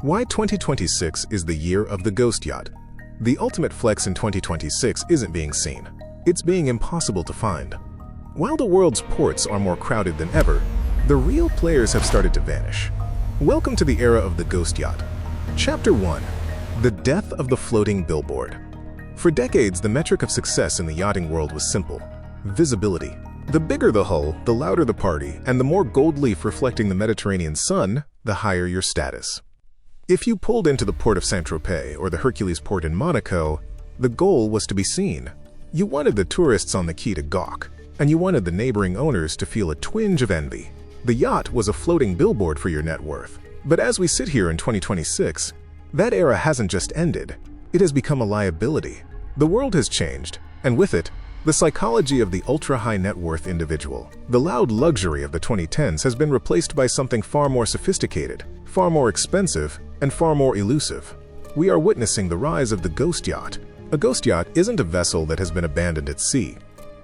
Why 2026 is the year of the Ghost Yacht. The ultimate flex in 2026 isn't being seen. It's being impossible to find. While the world's ports are more crowded than ever, the real players have started to vanish. Welcome to the era of the Ghost Yacht. Chapter 1. The Death of the Floating Billboard. For decades, the metric of success in the yachting world was simple: visibility. The bigger the hull, the louder the party, and the more gold leaf reflecting the Mediterranean sun, the higher your status. If you pulled into the port of Saint-Tropez or the Hercules port in Monaco, the goal was to be seen. You wanted the tourists on the quay to gawk, and you wanted the neighboring owners to feel a twinge of envy. The yacht was a floating billboard for your net worth. But as we sit here in 2026, that era hasn't just ended, it has become a liability. The world has changed, and with it, the psychology of the ultra-high net worth individual. The loud luxury of the 2010s has been replaced by something far more sophisticated, far more expensive, and far more elusive. We are witnessing the rise of the Ghost Yacht. A ghost yacht isn't a vessel that has been abandoned at sea.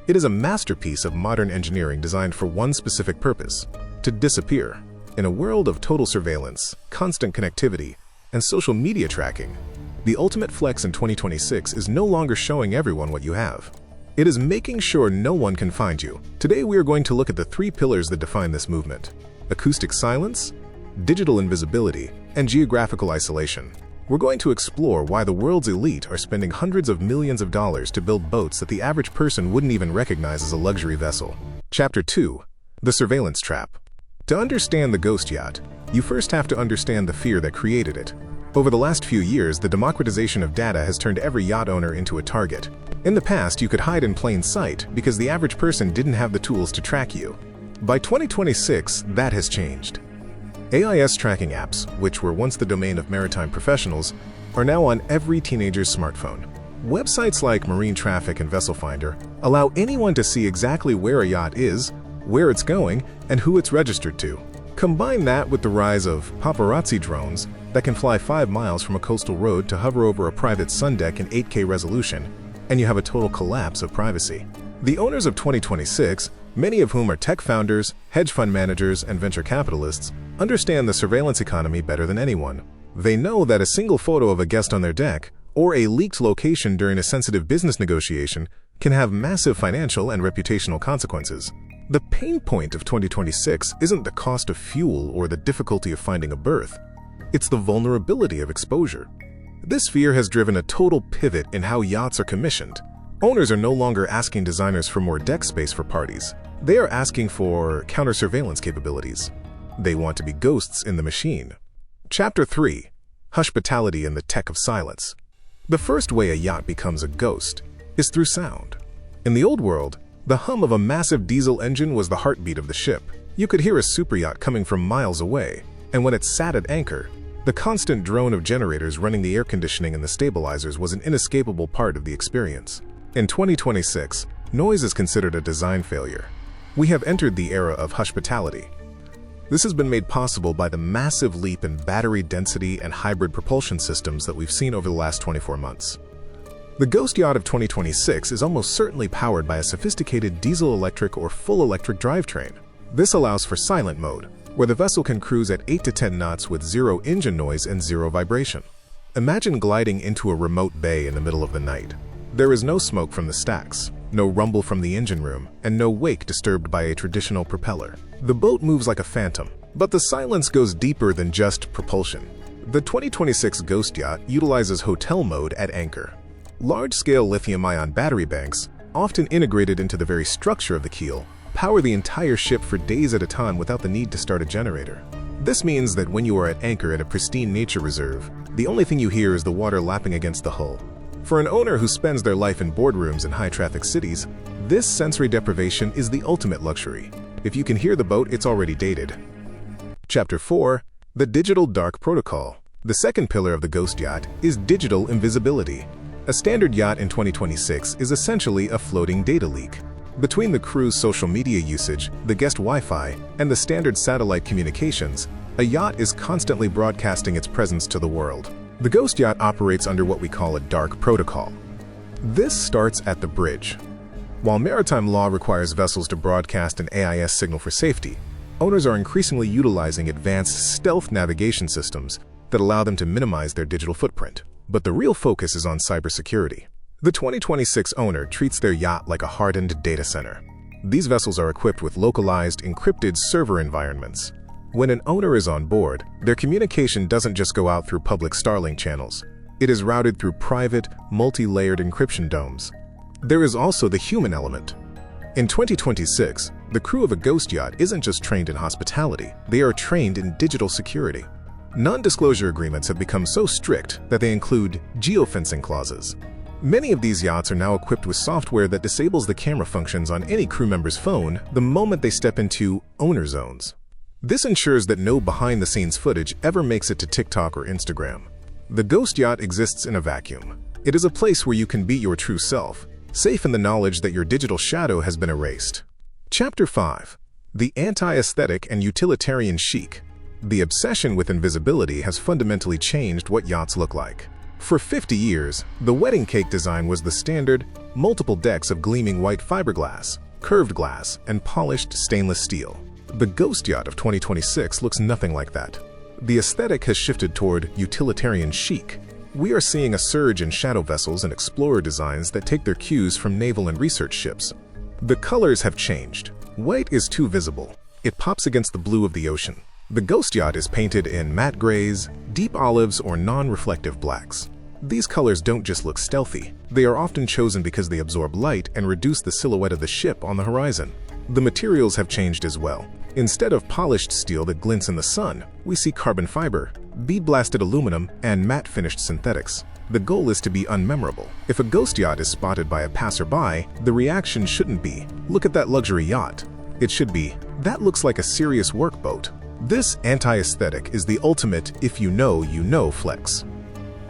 It is a masterpiece of modern engineering designed for one specific purpose: to disappear. In a world of total surveillance, constant connectivity, and social media tracking, the ultimate flex in 2026 is no longer showing everyone what you have. It is making sure no one can find you. Today we are going to look at the three pillars that define this movement: acoustic silence, digital invisibility, and geographical isolation. We're going to explore why the world's elite are spending hundreds of millions of dollars to build boats that the average person wouldn't even recognize as a luxury vessel. Chapter 2. The Surveillance Trap. To understand the Ghost Yacht, you first have to understand the fear that created it. Over the last few years, the democratization of data has turned every yacht owner into a target. In the past, you could hide in plain sight because the average person didn't have the tools to track you. By 2026, that has changed. AIS tracking apps, which were once the domain of maritime professionals, are now on every teenager's smartphone. Websites like Marine Traffic and Vessel Finder allow anyone to see exactly where a yacht is, where it's going, and who it's registered to. Combine that with the rise of paparazzi drones that can fly 5 miles from a coastal road to hover over a private sun deck in 8K resolution, and you have a total collapse of privacy. The owners of 2026, many of whom are tech founders, hedge fund managers, and venture capitalists, understand the surveillance economy better than anyone. They know that a single photo of a guest on their deck, or a leaked location during a sensitive business negotiation, can have massive financial and reputational consequences. The pain point of 2026 isn't the cost of fuel or the difficulty of finding a berth. It's the vulnerability of exposure. This fear has driven a total pivot in how yachts are commissioned. Owners are no longer asking designers for more deck space for parties. They are asking for counter-surveillance capabilities. They want to be ghosts in the machine. Chapter 3. Hushpitality and the Tech of Silence. The first way a yacht becomes a ghost is through sound. In the old world, the hum of a massive diesel engine was the heartbeat of the ship. You could hear a superyacht coming from miles away, and when it sat at anchor, the constant drone of generators running the air conditioning and the stabilizers was an inescapable part of the experience. In 2026, noise is considered a design failure. We have entered the era of hushpitality. This has been made possible by the massive leap in battery density and hybrid propulsion systems that we've seen over the last 24 months. The Ghost Yacht of 2026 is almost certainly powered by a sophisticated diesel-electric or full-electric drivetrain. This allows for silent mode, where the vessel can cruise at 8 to 10 knots with zero engine noise and zero vibration. Imagine gliding into a remote bay in the middle of the night. There is no smoke from the stacks, no rumble from the engine room, and no wake disturbed by a traditional propeller. The boat moves like a phantom, but the silence goes deeper than just propulsion. The 2026 Ghost Yacht utilizes hotel mode at anchor. Large-scale lithium-ion battery banks, often integrated into the very structure of the keel, power the entire ship for days at a time without the need to start a generator. This means that when you are at anchor at a pristine nature reserve, the only thing you hear is the water lapping against the hull. For an owner who spends their life in boardrooms in high-traffic cities, this sensory deprivation is the ultimate luxury. If you can hear the boat, it's already dated. Chapter 4. The Digital Dark Protocol. The second pillar of the Ghost Yacht is digital invisibility. A standard yacht in 2026 is essentially a floating data leak. Between the crew's social media usage, the guest Wi-Fi, and the standard satellite communications, a yacht is constantly broadcasting its presence to the world. The Ghost Yacht operates under what we call a dark protocol. This starts at the bridge. While maritime law requires vessels to broadcast an AIS signal for safety, owners are increasingly utilizing advanced stealth navigation systems that allow them to minimize their digital footprint. But the real focus is on cybersecurity. The 2026 owner treats their yacht like a hardened data center. These vessels are equipped with localized, encrypted server environments. When an owner is on board, their communication doesn't just go out through public Starlink channels. It is routed through private, multi-layered encryption domes. There is also the human element. In 2026, the crew of a ghost yacht isn't just trained in hospitality, they are trained in digital security. Non-disclosure agreements have become so strict that they include geofencing clauses. Many of these yachts are now equipped with software that disables the camera functions on any crew member's phone the moment they step into owner zones. This ensures that no behind-the-scenes footage ever makes it to TikTok or Instagram. The ghost yacht exists in a vacuum. It is a place where you can be your true self, safe in the knowledge that your digital shadow has been erased. Chapter 5. The Anti-Aesthetic and Utilitarian Chic. The obsession with invisibility has fundamentally changed what yachts look like. For 50 years, the wedding cake design was the standard, multiple decks of gleaming white fiberglass, curved glass, and polished stainless steel. The Ghost Yacht of 2026 looks nothing like that. The aesthetic has shifted toward utilitarian chic. We are seeing a surge in shadow vessels and explorer designs that take their cues from naval and research ships. The colors have changed. White is too visible. It pops against the blue of the ocean. The Ghost Yacht is painted in matte grays, deep olives, or non-reflective blacks. These colors don't just look stealthy. They are often chosen because they absorb light and reduce the silhouette of the ship on the horizon. The materials have changed as well. Instead of polished steel that glints in the sun, we see carbon fiber, bead-blasted aluminum, and matte-finished synthetics. The goal is to be unmemorable. If a ghost yacht is spotted by a passerby, the reaction shouldn't be, "Look at that luxury yacht." It should be, "That looks like a serious workboat." This anti-aesthetic is the ultimate "if you know" flex.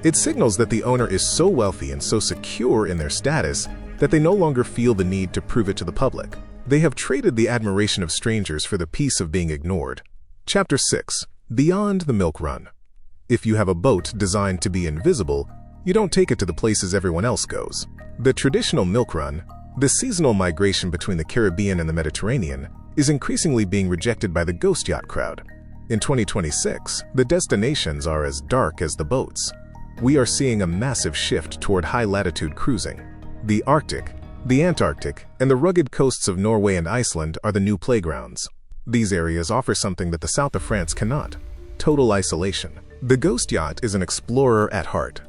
It signals that the owner is so wealthy and so secure in their status that they no longer feel the need to prove it to the public. They have traded the admiration of strangers for the peace of being ignored. Chapter 6. Beyond the Milk Run. If you have a boat designed to be invisible, you don't take it to the places everyone else goes. The traditional milk run, the seasonal migration between the Caribbean and the Mediterranean, is increasingly being rejected by the ghost yacht crowd. In 2026, the destinations are as dark as the boats. We are seeing a massive shift toward high-latitude cruising. The Arctic, the Antarctic, and the rugged coasts of Norway and Iceland are the new playgrounds. These areas offer something that the south of France cannot: total isolation. The ghost yacht is an explorer at heart.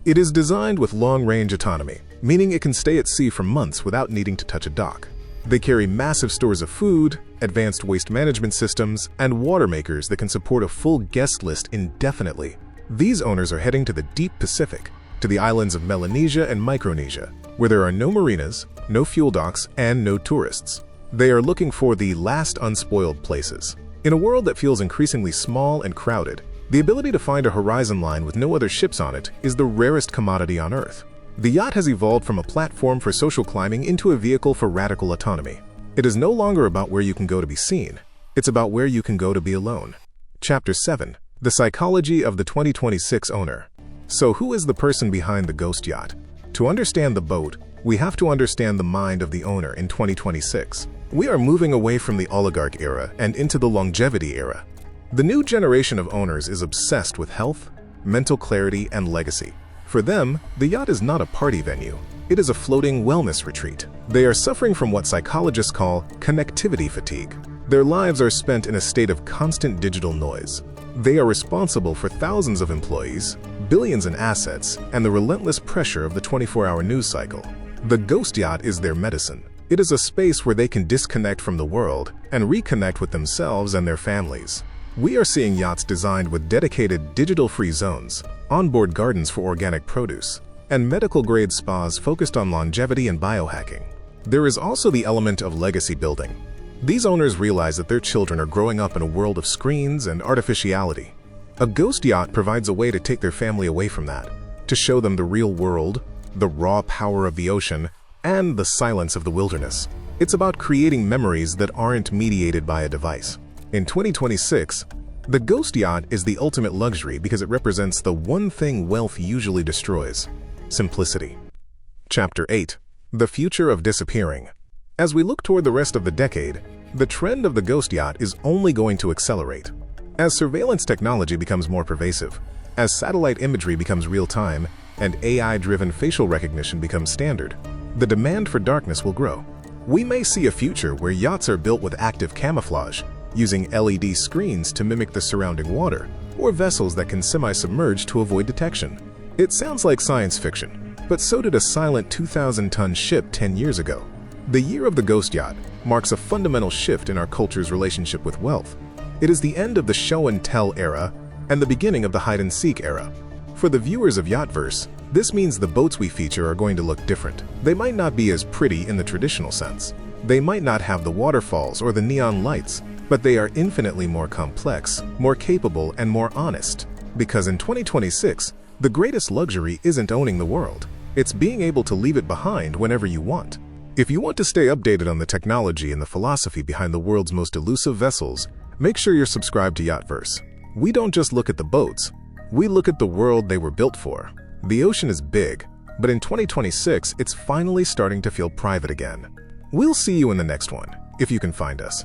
It is designed with long-range autonomy, meaning it can stay at sea for months without needing to touch a dock. They carry massive stores of food, advanced waste management systems, and water makers that can support a full guest list indefinitely. These owners are heading to the deep Pacific, to the islands of Melanesia and Micronesia, where there are no marinas, no fuel docks, and no tourists. They are looking for the last unspoiled places. In a world that feels increasingly small and crowded, the ability to find a horizon line with no other ships on it is the rarest commodity on Earth. The yacht has evolved from a platform for social climbing into a vehicle for radical autonomy. It is no longer about where you can go to be seen. It's about where you can go to be alone. Chapter 7. The Psychology of the 2026 Owner. So who is the person behind the ghost yacht? To understand the boat, we have to understand the mind of the owner in 2026. We are moving away from the oligarch era and into the longevity era. The new generation of owners is obsessed with health, mental clarity, and legacy. For them, the yacht is not a party venue. It is a floating wellness retreat. They are suffering from what psychologists call connectivity fatigue. Their lives are spent in a state of constant digital noise. They are responsible for thousands of employees, billions in assets, and the relentless pressure of the 24-hour news cycle. The ghost yacht is their medicine. It is a space where they can disconnect from the world and reconnect with themselves and their families. We are seeing yachts designed with dedicated digital-free zones, onboard gardens for organic produce, and medical-grade spas focused on longevity and biohacking. There is also the element of legacy building. These owners realize that their children are growing up in a world of screens and artificiality. A ghost yacht provides a way to take their family away from that, to show them the real world, the raw power of the ocean, and the silence of the wilderness. It's about creating memories that aren't mediated by a device. In 2026, the ghost yacht is the ultimate luxury because it represents the one thing wealth usually destroys: simplicity. Chapter 8. The Future of Disappearing. As we look toward the rest of the decade, the trend of the ghost yacht is only going to accelerate. As surveillance technology becomes more pervasive, as satellite imagery becomes real-time, and AI-driven facial recognition becomes standard, the demand for darkness will grow. We may see a future where yachts are built with active camouflage, using LED screens to mimic the surrounding water, or vessels that can semi-submerge to avoid detection. It sounds like science fiction, but so did a silent 2,000-ton ship 10 years ago. The year of the Ghost Yacht marks a fundamental shift in our culture's relationship with wealth. It is the end of the show-and-tell era and the beginning of the hide-and-seek era. For the viewers of YachtVerse, this means the boats we feature are going to look different. They might not be as pretty in the traditional sense. They might not have the waterfalls or the neon lights, but they are infinitely more complex, more capable, and more honest. Because in 2026, the greatest luxury isn't owning the world. It's being able to leave it behind whenever you want. If you want to stay updated on the technology and the philosophy behind the world's most elusive vessels, make sure you're subscribed to YachtVerse. We don't just look at the boats, we look at the world they were built for. The ocean is big, but in 2026, it's finally starting to feel private again. We'll see you in the next one, if you can find us.